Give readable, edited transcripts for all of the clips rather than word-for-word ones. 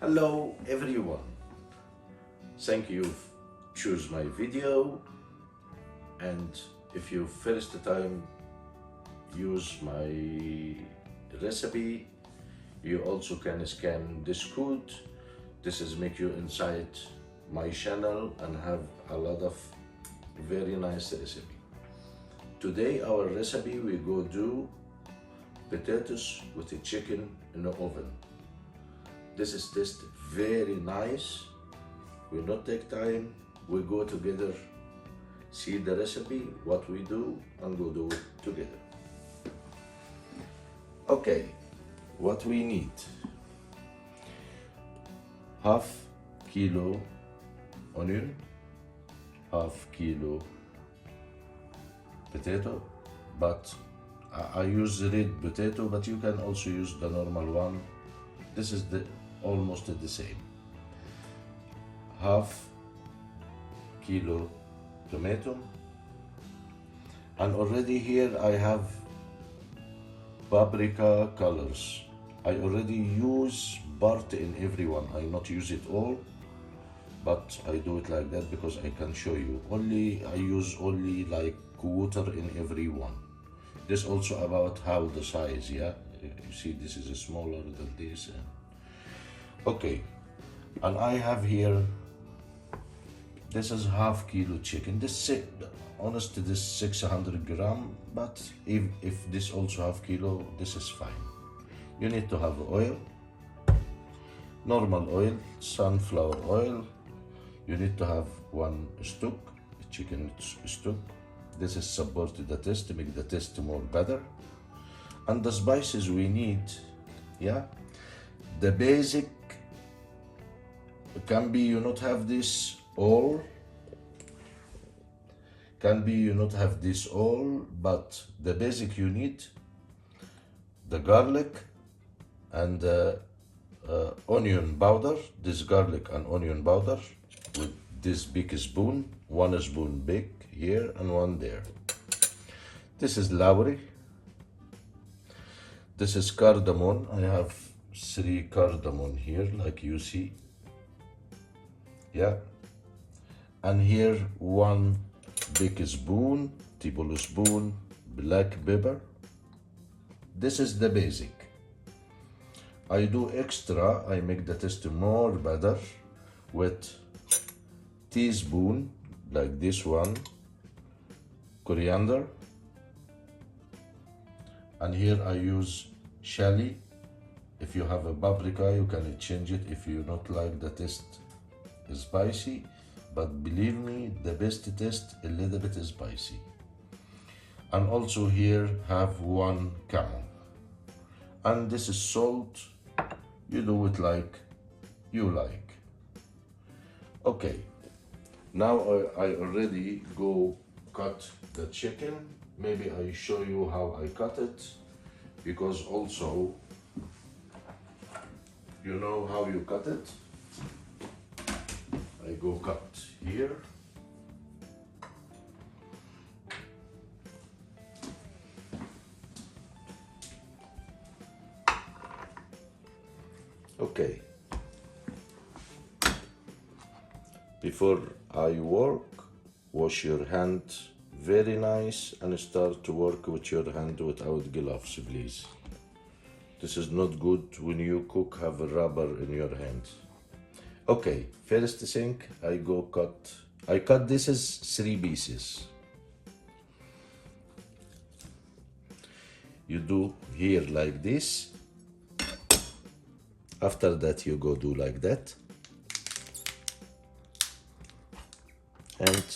Hello everyone, thank you choose my video, and if you first time use my recipe, you also can scan this code. This is make you inside my channel and have a lot of very nice recipe. Today our recipe we go do potatoes with a chicken in the oven. This is taste very nice. We not take time, we go together, see the recipe, what we do, and go do it together. Okay, what we need: half kilo onion, half kilo potato, but I use red potato, but you can also use the normal one. This is almost the same. Half kilo tomato, and already here I have paprika colors. I already use part in every one. I not use it all, but I do it like that because I can show you. I use only like quarter in every one. This also about how the size, yeah? You see this is smaller than this. Okay, and I have here, this is half kilo chicken. Honestly, this 600 gram, but if this also half kilo, this is fine. You need to have oil, normal oil, sunflower oil. You need to have one stock, chicken stock. This is support the taste, to make the taste more better. And the spices we need, yeah, the basic can be you not have this all, can be you not have this all, but the basic you need the garlic and onion powder. This garlic and onion powder with this big spoon, one spoon big here and one there. This is laurel. This is cardamom. I have 3 cardamom here, like you see. Yeah. And here 1 big spoon, tablespoon black pepper. This is the basic. I do extra, I make the taste more better with teaspoon, like this one, coriander. And here I use chili. If you have a paprika, you can change it if you not like the taste spicy, but believe me, the best taste a little bit spicy. And also here have 1 camel. And this is salt. You do it like you like. Okay, now I already go cut the chicken. Maybe I show you how I cut it, because also you know how you cut it. I go cut here. Okay. Before I work, wash your hand very nice and start to work with your hand without gloves, please. This is not good when you cook, have a rubber in your hand. Okay, first thing I cut this as 3 pieces. You do here like this. After that you go do like that. And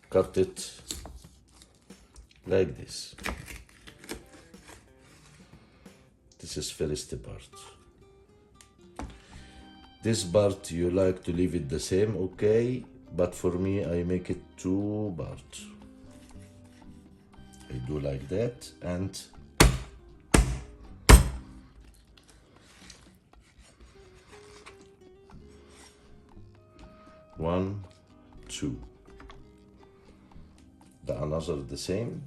cut it like this. This is first part. This part you like to leave it the same, okay, but for me I make it 2 parts. I do like that, and one, 2. The another the same.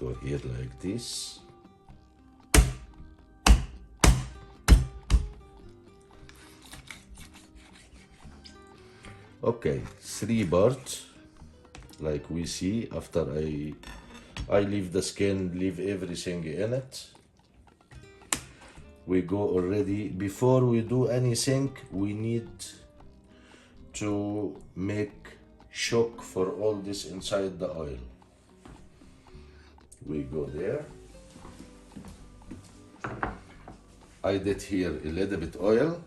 go here like this. Okay, 3 parts like we see. After I leave the skin, leave everything in it. We go already, before we do anything, we need to make shock for all this inside the oil. We go there. I did here a little bit oil,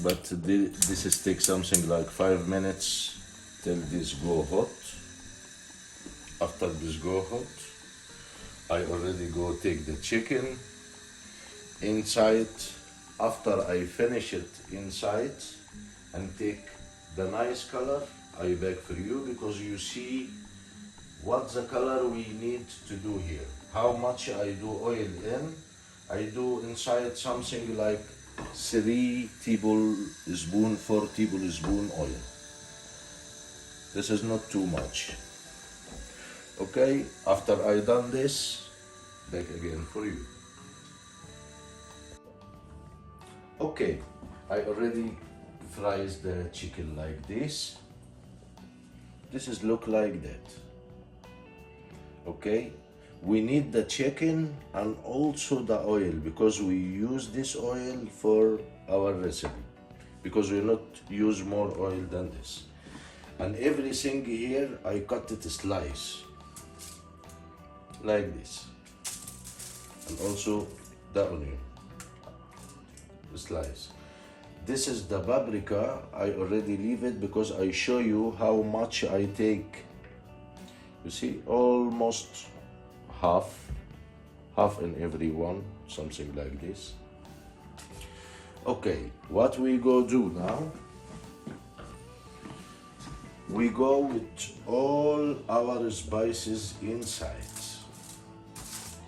but this is take something like 5 minutes till this go hot. After this go hot, I already go take the chicken inside. After I finish it inside and take the nice color, I beg for you, because you see what the color we need to do here. How much I do oil in? I do inside something like 3 tablespoons, 4 tablespoons oil. This is not too much. Okay, after I done this, back again for you. Okay, I already fries the chicken like this. This is look like that. Okay, we need the chicken and also the oil, because we use this oil for our recipe, because we not use more oil than this. And everything here I cut it slice like this, and also the onion slice. This is the paprika. I already leave it because I show you how much I take. You see, almost half in every one, something like this. Okay, what we go do now? We go with all our spices inside.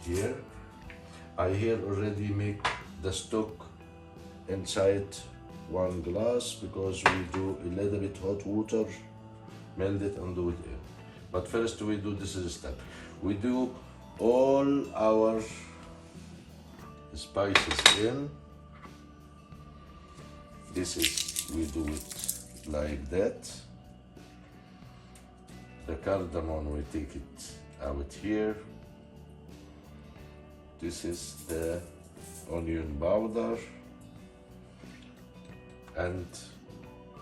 Here, I here already make the stock inside 1 glass, because we do a little bit hot water, melt it and do it in. But first we do this step. We do all our spices in. This is, we do it like that. The cardamom, we take it out here. This is the onion powder and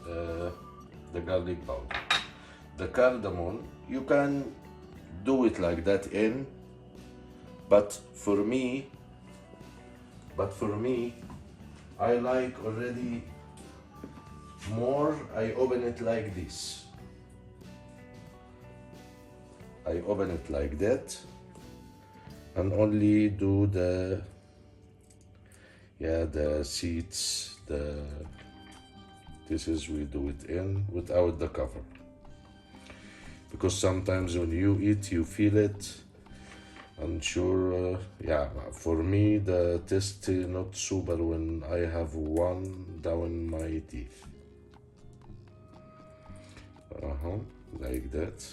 the garlic powder. The cardamom, you can do it like that in, but for me, I like already more, I open it like this. I open it like that and only do the seeds, this is, we do it in without the cover, because sometimes when you eat you feel it. And sure, for me the taste not super when I have one down my teeth. Like that.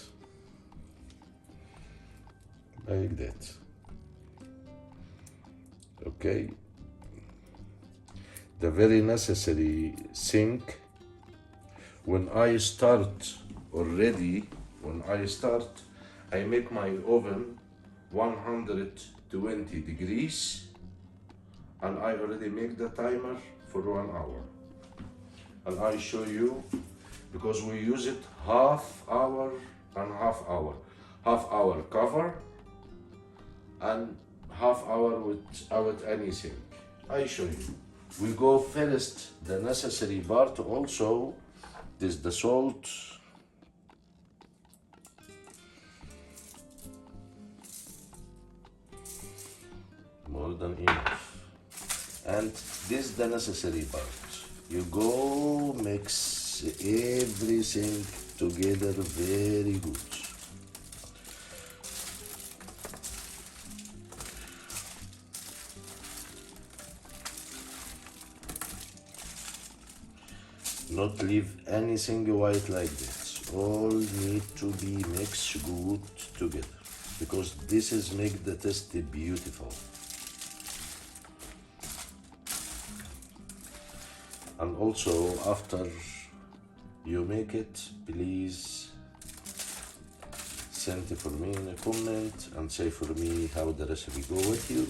Like that. Okay. The very necessary thing, when I start, I make my oven 120 degrees, and I already make the timer for 1 hour. And I show you, because we use it half hour and half hour. Half hour cover and half hour without anything. I show you. We go first the necessary part also. This the salt. More than enough. And this the necessary part. You go mix everything together very good. Not leave anything white like this, all need to be mixed good together because this is make the taste beautiful. And also after you make it, please send it for me in a comment and say for me how the recipe go with you.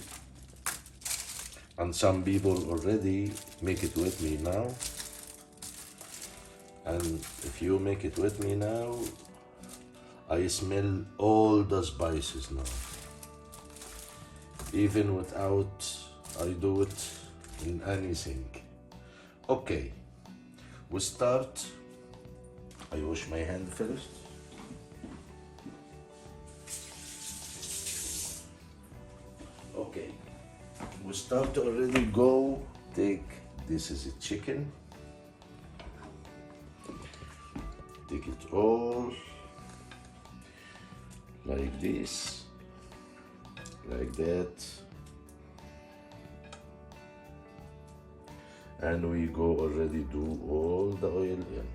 And some people already make it with me now. And if you make it with me now, I smell all the spices now. Even without I do it in anything. Okay, we start. I wash my hand first. Okay, we start already go. Take, this is a chicken. Take it all like this, like that, and we go already do all the oil in.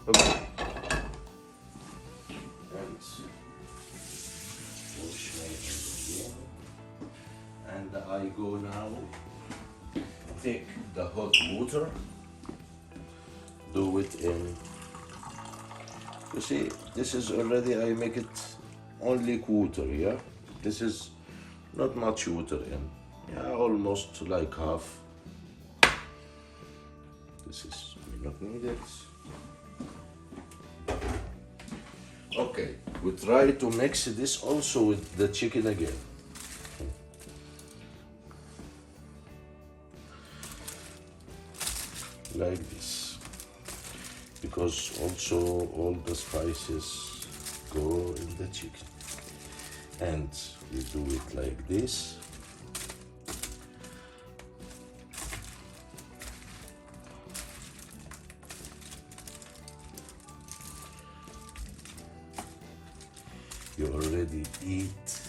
Okay, and wash my hands again, and I go now. Take the hot water, do it in. You see, this is already, I make it only quarter, yeah? This is not much water in. Yeah, almost like half. This is not needed. Okay, we try to mix this also with the chicken again. Like this, because also all the spices go in the chicken, and we do it like this. You already eat.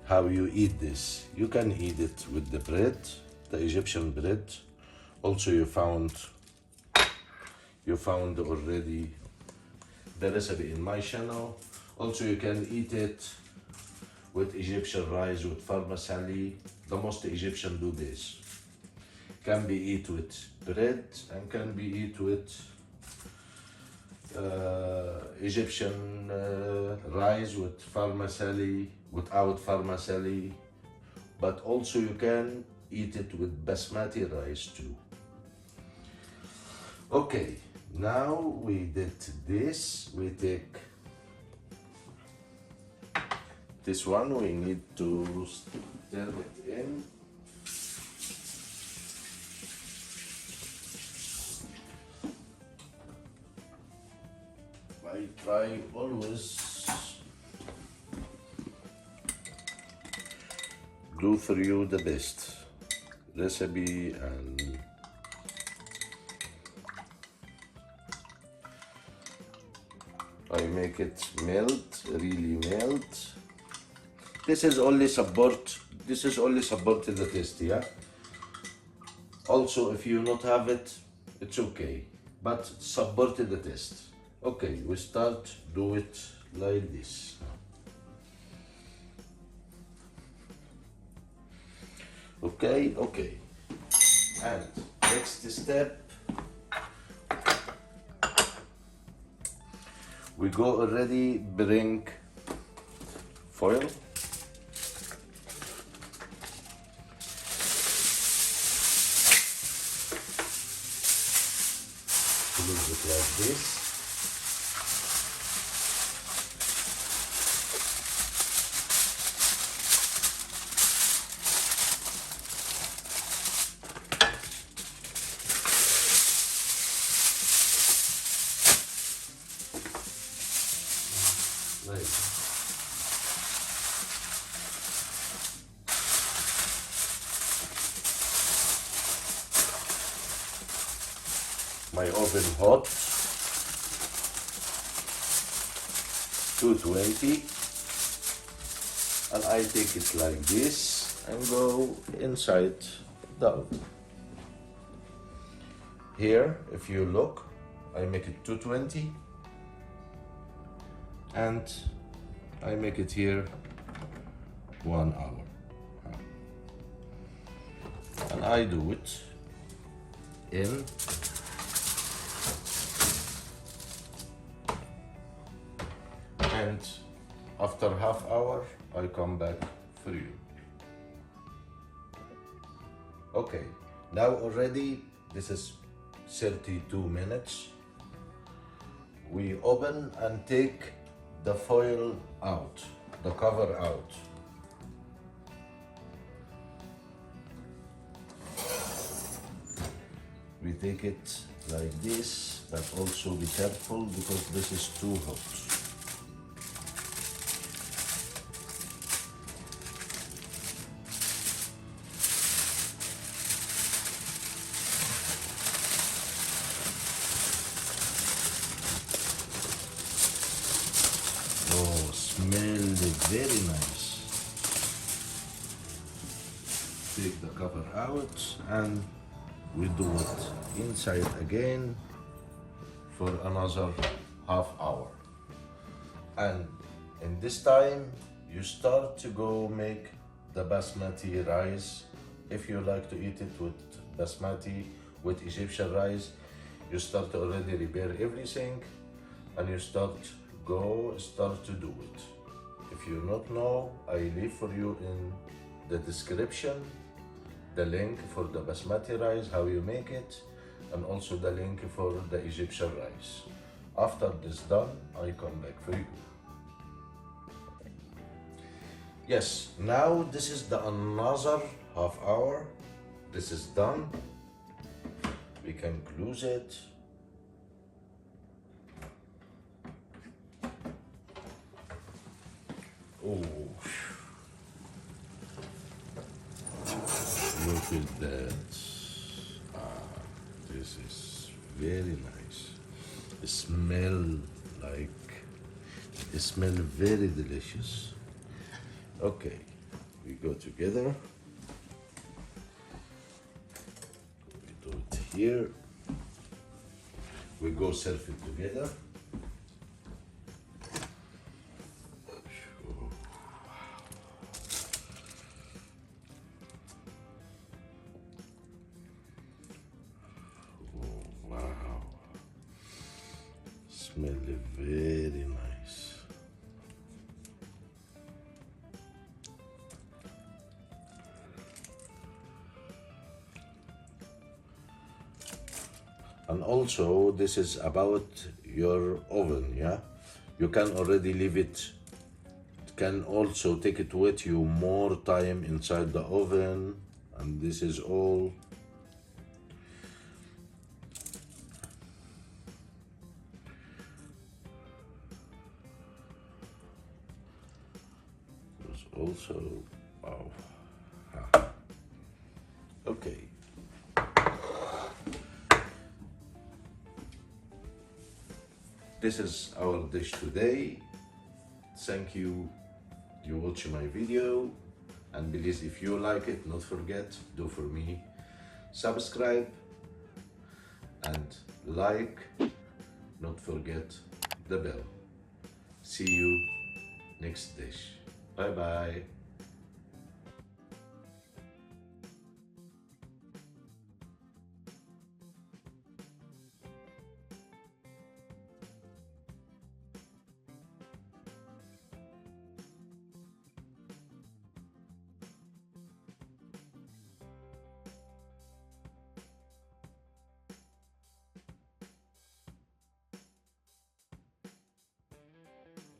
How you eat this? You can eat it with the bread, the Egyptian bread. Also you found already the recipe in my channel. Also you can eat it with Egyptian rice, with vermicelli. The most Egyptian do this. Can be eat with bread and can be eat with Egyptian rice with vermicelli, without vermicelli. But also you can eat it with Basmati rice too. Okay. Now we did this, we take this one, we need to stir it in. I try always do for you the best recipe, and I make it melt, really melt. This is only support the taste, yeah? Also, if you not have it, it's okay, but support the taste. Okay, we start do it like this. Okay, okay. And next step, we go already bring foil. Close it like this. My oven hot, 220, and I take it like this and go inside the oven. Here, if you look, I make it 220 and I make it here 1 hour. And I do it in and after half hour I come back for you. Okay, now already this is 32 minutes. We open and take the foil out, the cover out. We take it like this, but also be careful because this is too hot. Oh, smell very nice. Take the cover out and we do it inside again for another half hour. And in this time, you start to go make the basmati rice. If you like to eat it with basmati, with Egyptian rice, you start to already prepare everything and you start to do it. If you not know, I leave for you in the description the link for the basmati rice, how you make it, and also the link for the Egyptian rice. After this done, I come back for you. Yes, now this is the another half hour. This is done. We can close it. Oh, look at that. This is very nice. It smells very delicious. Okay, we go together. We do it here. We go serve it together. Smell very nice. And also this is about your oven, yeah? You can already leave it, can also take it with you more time inside the oven, and this is all. Also, wow. Okay. This is our dish today. Thank you. You watch my video, and please, if you like it, not forget, do for me, subscribe and like, not forget the bell. See you next dish. Bye bye.